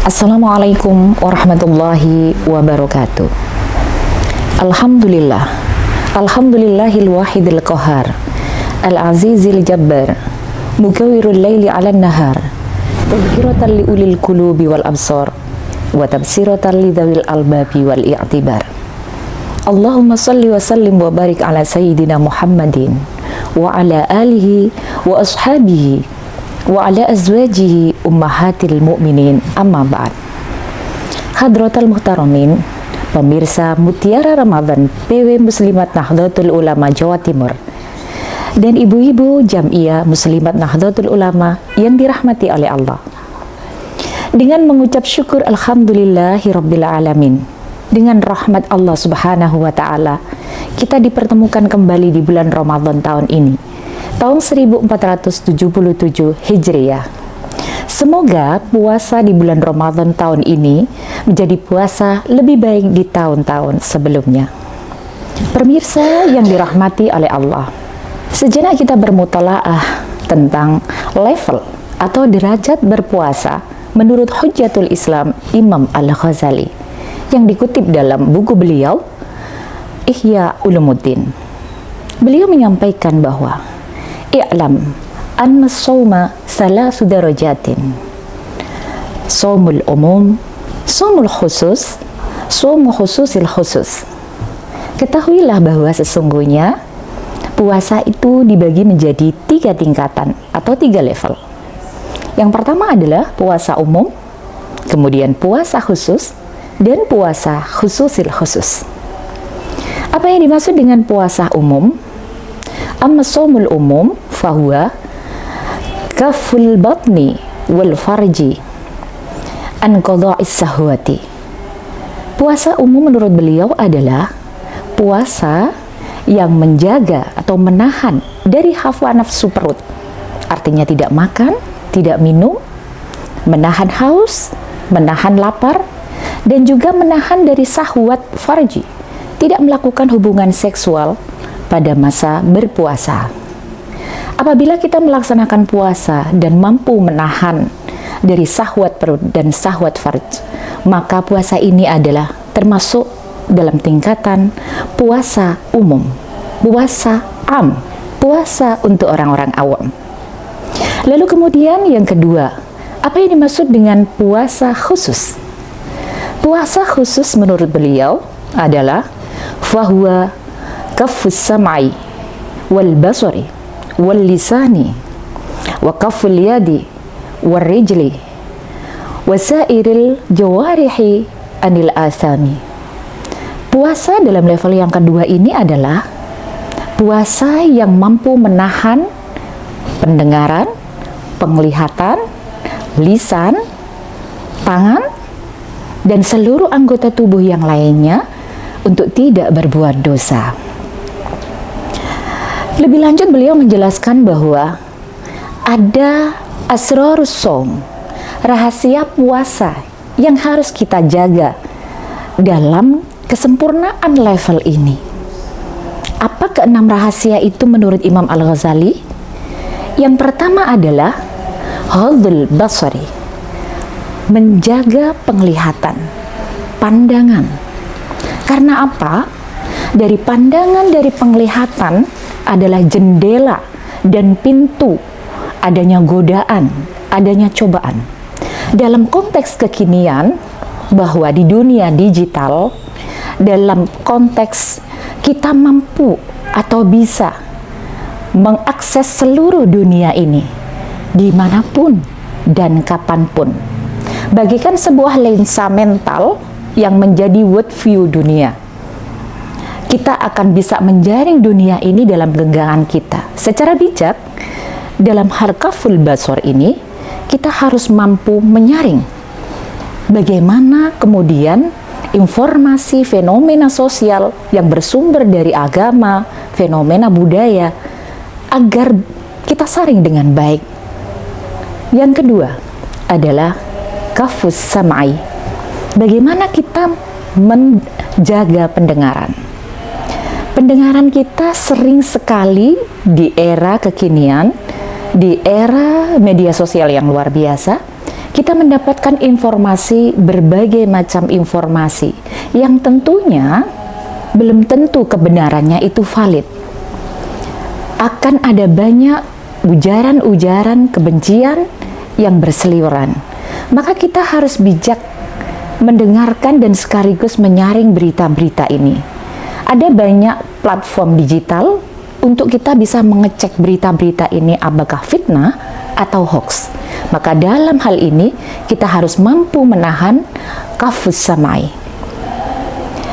Assalamualaikum warahmatullahi wabarakatuh. Alhamdulillah, alhamdulillahil wahidil qahar, al-azizil jabbar, mugawirul laili 'alan nahar, tadhkiratan li ulil qulubi wal absar, wa tabsiratan li dzawil albabi wal i'tibar. Allahumma salli wa sallim wa barik ala sayyidina Muhammadin wa ala alihi wa ashabihi wa ala azwajihi ummahatil mu'minin, amma ba'd. Hadratal muhtaramin, pemirsa Mutiara Ramadan PW Muslimat Nahdlatul Ulama Jawa Timur dan ibu-ibu Jam'iyah Muslimat Nahdlatul Ulama yang dirahmati oleh Allah. Dengan mengucap syukur alhamdulillahi rabbil alamin, dengan rahmat Allah Subhanahu wa taala, kita dipertemukan kembali di bulan Ramadan tahun ini, tahun 1477 Hijriah. Semoga puasa di bulan Ramadan tahun ini menjadi puasa lebih baik di tahun-tahun sebelumnya. Pemirsa yang dirahmati oleh Allah, sejenak kita bermutalaah tentang level atau derajat berpuasa menurut Hujjatul Islam Imam Al-Ghazali yang dikutip dalam buku beliau Ihya Ulumuddin. Beliau menyampaikan bahwa i'lam anna sawma salasu darajatin, sawmul umum, sawmul khusus, sawmu khususil khusus. Ketahuilah bahwa sesungguhnya puasa itu dibagi menjadi 3 tingkatan atau 3 level. Yang pertama adalah puasa umum, kemudian puasa khusus, dan puasa khususil khusus. Apa yang dimaksud dengan puasa umum? Amma shaumul umum fahuwa kaful batni wal farji an qada'is sahwati. Puasa umum menurut beliau adalah puasa yang menjaga atau menahan dari hawa nafsu perut. Artinya tidak makan, tidak minum, menahan haus, menahan lapar, dan juga menahan dari syahwat farji, tidak melakukan hubungan seksual pada masa berpuasa. Apabila kita melaksanakan puasa dan mampu menahan dari syahwat perut dan syahwat farj, maka puasa ini adalah termasuk dalam tingkatan puasa umum, puasa am, puasa untuk orang-orang awam. Lalu kemudian yang kedua, apa yang dimaksud dengan puasa khusus? Puasa khusus menurut beliau adalah fahuwa kaffus sam'i wal basari wal lisani wa kafful yadi wal rijli wasairil jawarihi anil asami. Puasa dalam level yang kedua ini adalah puasa yang mampu menahan pendengaran, penglihatan, lisan, tangan, dan seluruh anggota tubuh yang lainnya untuk tidak berbuat dosa. Lebih lanjut beliau menjelaskan bahwa ada asrarus shaum, rahasia puasa yang harus kita jaga dalam kesempurnaan level ini. Apa keenam rahasia itu menurut Imam Al-Ghazali? Yang pertama adalah hadzul basari, menjaga penglihatan, pandangan. Karena apa? Dari pandangan, dari penglihatan adalah jendela dan pintu adanya godaan, adanya cobaan. Dalam konteks kekinian, bahwa di dunia digital, dalam konteks kita mampu atau bisa mengakses seluruh dunia ini, dimanapun dan kapanpun, bagaikan sebuah lensa mental yang menjadi world view dunia. Kita akan bisa menjaring dunia ini dalam genggaman kita. Secara bijak, dalam hal kaful basar ini, kita harus mampu menyaring bagaimana kemudian informasi fenomena sosial yang bersumber dari agama, fenomena budaya, agar kita saring dengan baik. Yang kedua adalah kafus sam'i, bagaimana kita menjaga pendengaran. Pendengaran kita sering sekali di era kekinian, di era media sosial yang luar biasa, kita mendapatkan informasi, berbagai macam informasi yang tentunya belum tentu kebenarannya itu valid. Akan ada banyak ujaran-ujaran kebencian yang berseliweran. Maka kita harus bijak mendengarkan dan sekaligus menyaring berita-berita ini. Ada banyak platform digital untuk kita bisa mengecek berita-berita ini apakah fitnah atau hoax. Maka dalam hal ini kita harus mampu menahan kafus samai.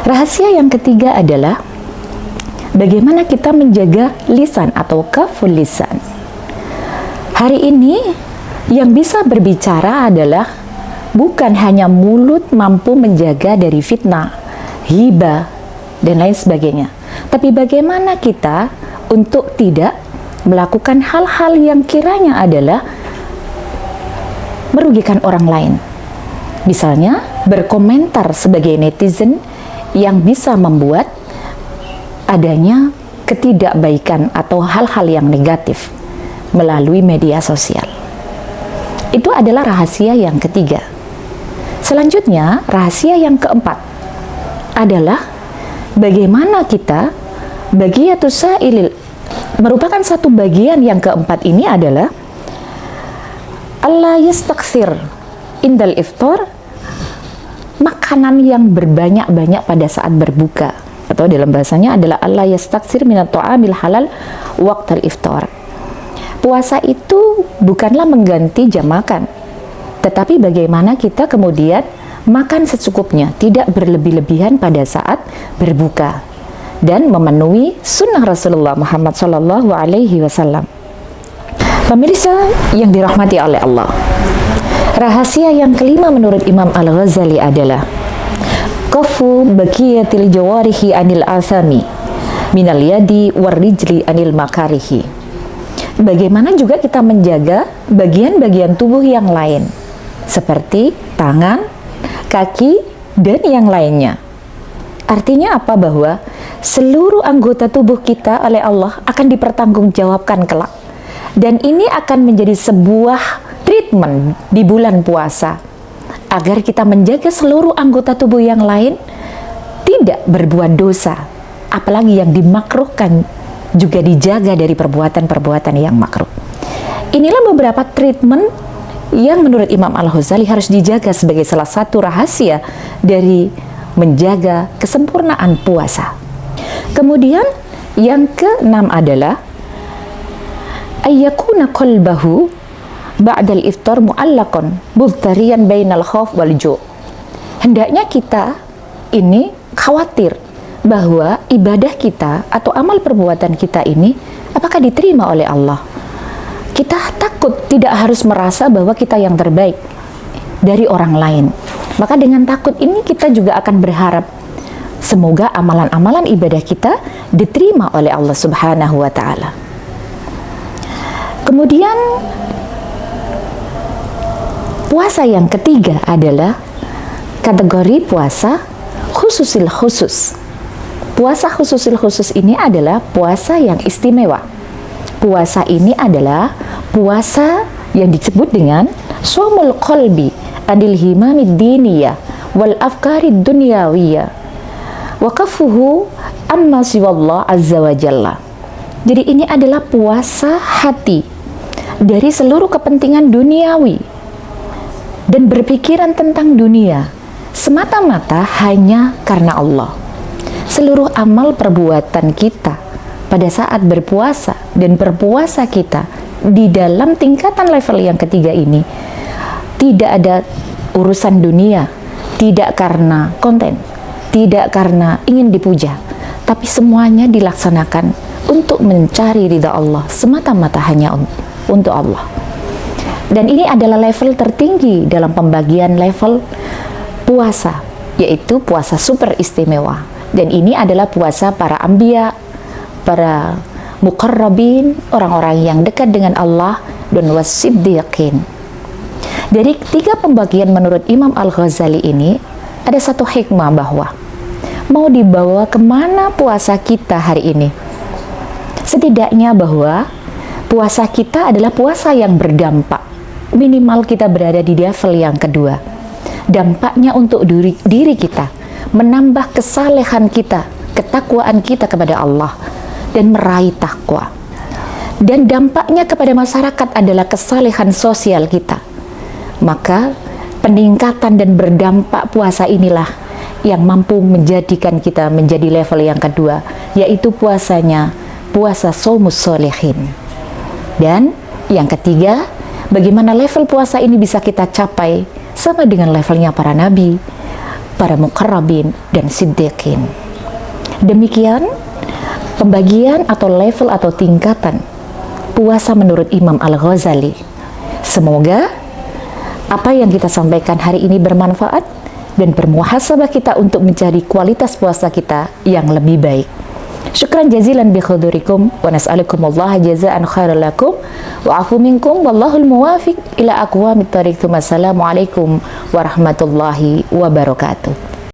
Rahasia yang ketiga adalah bagaimana kita menjaga lisan atau kaful lisan. Hari ini yang bisa berbicara adalah bukan hanya mulut mampu menjaga dari fitnah, hibah, dan lain sebagainya. Tapi bagaimana kita untuk tidak melakukan hal-hal yang kiranya adalah merugikan orang lain. Misalnya, berkomentar sebagai netizen yang bisa membuat adanya ketidakbaikan atau hal-hal yang negatif melalui media sosial. Itu adalah rahasia yang ketiga. Selanjutnya, rahasia yang keempat adalah bagaimana kita bagiyatus sa'ilil, merupakan satu bagian yang keempat ini adalah Allah yastaksir indal iftar, makanan yang berbanyak-banyak pada saat berbuka, atau dalam bahasanya adalah Allah yastaksir minat ta'amil halal waqtal iftar. Puasa itu bukanlah mengganti jam makan, tetapi bagaimana kita kemudian makan secukupnya, tidak berlebih-lebihan pada saat berbuka, dan memenuhi sunnah Rasulullah Muhammad SAW. Pemirsa yang dirahmati oleh Allah, rahasia yang kelima menurut Imam Al-Ghazali adalah qafu baqiyatil jawarihi anil asami minal yadi warrijli anil makarihi. Bagaimana juga kita menjaga bagian-bagian tubuh yang lain seperti tangan, kaki, dan yang lainnya. Artinya apa? Bahwa seluruh anggota tubuh kita oleh Allah akan dipertanggungjawabkan kelak. Dan ini akan menjadi sebuah treatment di bulan puasa agar kita menjaga seluruh anggota tubuh yang lain tidak berbuat dosa, apalagi yang dimakruhkan juga dijaga dari perbuatan-perbuatan yang makruh. Inilah beberapa treatment yang menurut Imam Al-Ghazali harus dijaga sebagai salah satu rahasia dari menjaga kesempurnaan puasa. Kemudian yang keenam adalah ayyakuna qalbahu ba'dal iftar mu'allaqan mubtariyan bainal khauf wal ju'. Hendaknya kita ini khawatir bahwa ibadah kita atau amal perbuatan kita ini apakah diterima oleh Allah. Kita takut tidak harus merasa bahwa kita yang terbaik dari orang lain. Maka dengan takut ini kita juga akan berharap semoga amalan-amalan ibadah kita diterima oleh Allah Subhanahu wa taala. Kemudian puasa yang ketiga adalah kategori puasa khususil khusus. Puasa khususil khusus ini adalah puasa yang istimewa. Puasa ini adalah puasa yang disebut dengan shaumul qalbi adil himamid diniyah wal afkarid dunyawiyah wa kafuhu amma siwallah azza wa jalla. Jadi ini adalah puasa hati dari seluruh kepentingan duniawi dan berpikiran tentang dunia semata-mata hanya karena Allah. Seluruh amal perbuatan kita pada saat berpuasa dan berpuasa kita di dalam tingkatan level yang ketiga ini tidak ada urusan dunia, tidak karena konten, tidak karena ingin dipuja, tapi semuanya dilaksanakan untuk mencari ridha Allah semata-mata hanya untuk Allah. Dan ini adalah level tertinggi dalam pembagian level puasa, yaitu puasa super istimewa. Dan ini adalah puasa para anbiya, para muqarrabin, orang-orang yang dekat dengan Allah, dan wasiddiqin. Dari tiga pembagian menurut Imam Al-Ghazali ini, ada satu hikmah bahwa mau dibawa kemana puasa kita hari ini. Setidaknya bahwa puasa kita adalah puasa yang berdampak minimal kita berada di level yang kedua. Dampaknya untuk diri kita, menambah kesalehan kita, ketakwaan kita kepada Allah, dan meraih takwa. Dan dampaknya kepada masyarakat adalah kesalehan sosial kita. Maka peningkatan dan berdampak puasa inilah yang mampu menjadikan kita menjadi level yang kedua, yaitu puasa shaumus sholihin. Dan yang ketiga, bagaimana level puasa ini bisa kita capai sama dengan levelnya para nabi, para muqarrabin, dan siddiqin. Demikian pembagian atau level atau tingkatan puasa menurut Imam Al-Ghazali. Semoga apa yang kita sampaikan hari ini bermanfaat dan bermuhasabah kita untuk mencari kualitas puasa kita yang lebih baik. Syukran jazilan bi khudurikum wa nas'alukumullah jazaan khairan lakum wa afu minkum wallahul muwafiq ila aqwamit thariq. Wassalamualaikum warahmatullahi wabarakatuh.